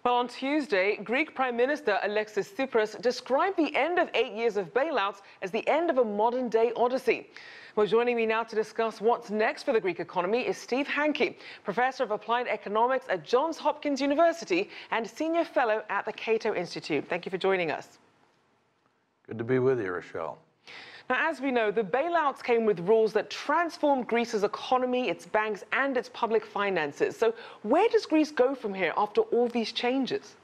Well, on Tuesday, Greek Prime Minister Alexis Tsipras described the end of 8 years of bailouts as the end of a modern-day odyssey. Well, joining me now to discuss what's next for the Greek economy is Steve Hanke, Professor of Applied Economics at Johns Hopkins University and Senior Fellow at the Cato Institute. Thank you for joining us. Good to be with you, Rachelle. Now, as we know, the bailouts came with rules that transformed Greece's economy, its banks, and its public finances. So where does Greece go from here after all these changes?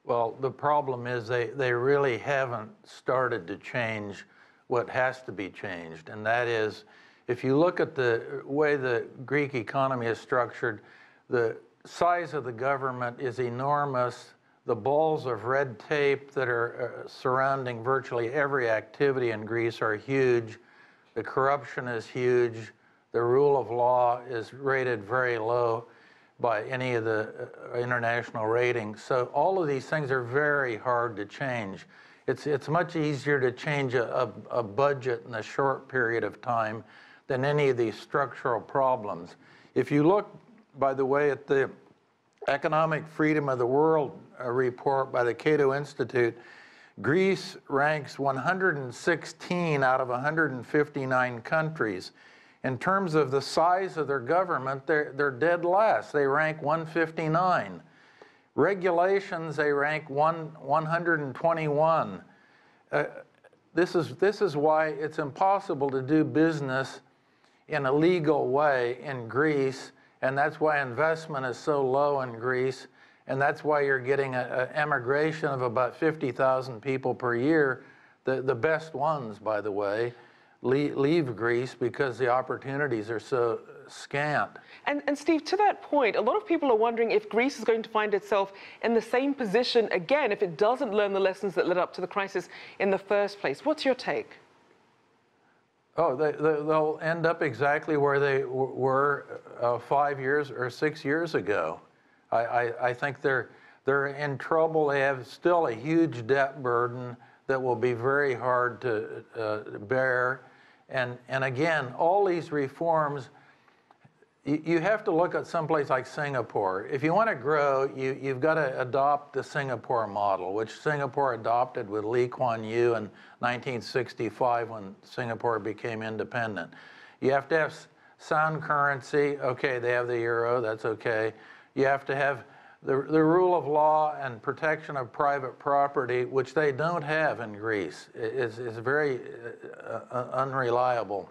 Well, the problem is they really haven't started to change what has to be changed. And that is, if you look at the way the Greek economy is structured, the size of the government is enormous. The balls of red tape that are surrounding virtually every activity in Greece are huge. The corruption is huge. The rule of law is rated very low by any of the international ratings. So all of these things are very hard to change. It's much easier to change a budget in a short period of time than any of these structural problems. If you look, by the way, at the Economic Freedom of the World report by the Cato Institute, Greece ranks 116 out of 159 countries. In terms of the size of their government, they're dead last. They rank 159. Regulations, they rank 121. This is why it's impossible to do business in a legal way in Greece, and that's why investment is so low in Greece, and that's why you're getting an emigration of about 50,000 people per year. The best ones, by the way, leave Greece because the opportunities are so scant. And Steve, to that point, a lot of people are wondering if Greece is going to find itself in the same position again if it doesn't learn the lessons that led up to the crisis in the first place. What's your take? Oh, they'll end up exactly where they were 5 years or 6 years ago. I think they're in trouble. They have still a huge debt burden that will be very hard to bear. And again, all these reforms, you have to look at someplace like Singapore. If you want to grow, you've got to adopt the Singapore model, which Singapore adopted with Lee Kuan Yew in 1965 when Singapore became independent. You have to have sound currency. Okay, they have the euro, that's okay. You have to have the rule of law and protection of private property, which they don't have in Greece. It's very unreliable.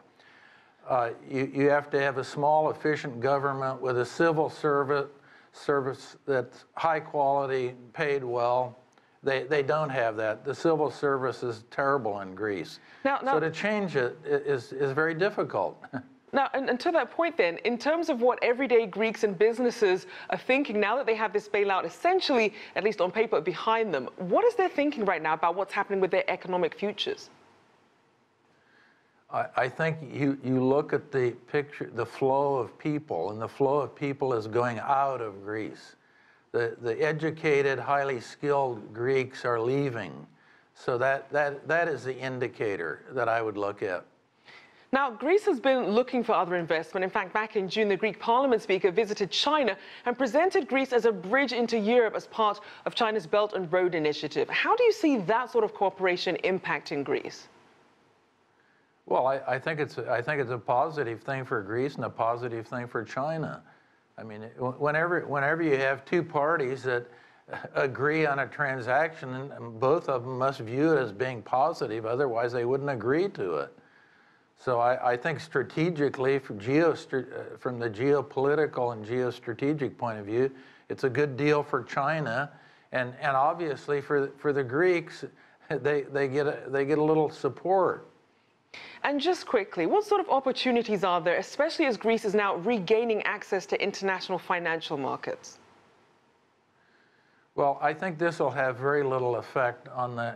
You have to have a small, efficient government with a civil service that's high quality, paid well. They don't have that. The civil service is terrible in Greece. So to change it is very difficult. Now, and to that point then, in terms of what everyday Greeks and businesses are thinking now that they have this bailout essentially, at least on paper, behind them, what is their thinking right now about what's happening with their economic futures? I think you look at the picture, the flow of people, and the flow of people is going out of Greece. The educated, highly skilled Greeks are leaving. So that is the indicator that I would look at. Now, Greece has been looking for other investment. In fact, back in June, the Greek Parliament Speaker visited China and presented Greece as a bridge into Europe as part of China's Belt and Road Initiative. How do you see that sort of cooperation impacting Greece? Well, I think it's a positive thing for Greece and a positive thing for China. I mean, whenever you have two parties that agree on a transaction, both of them must view it as being positive, otherwise they wouldn't agree to it. So I think strategically, from the geopolitical and geostrategic point of view, it's a good deal for China, and obviously for the Greeks, they get a little support. And just quickly, what sort of opportunities are there, especially as Greece is now regaining access to international financial markets? Well, I think this will have very little effect on the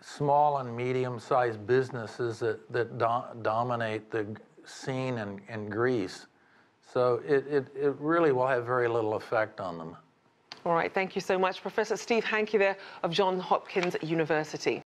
small and medium-sized businesses that dominate the scene in Greece. So it really will have very little effect on them. All right, thank you so much, Professor Steve Hanke there of Johns Hopkins University.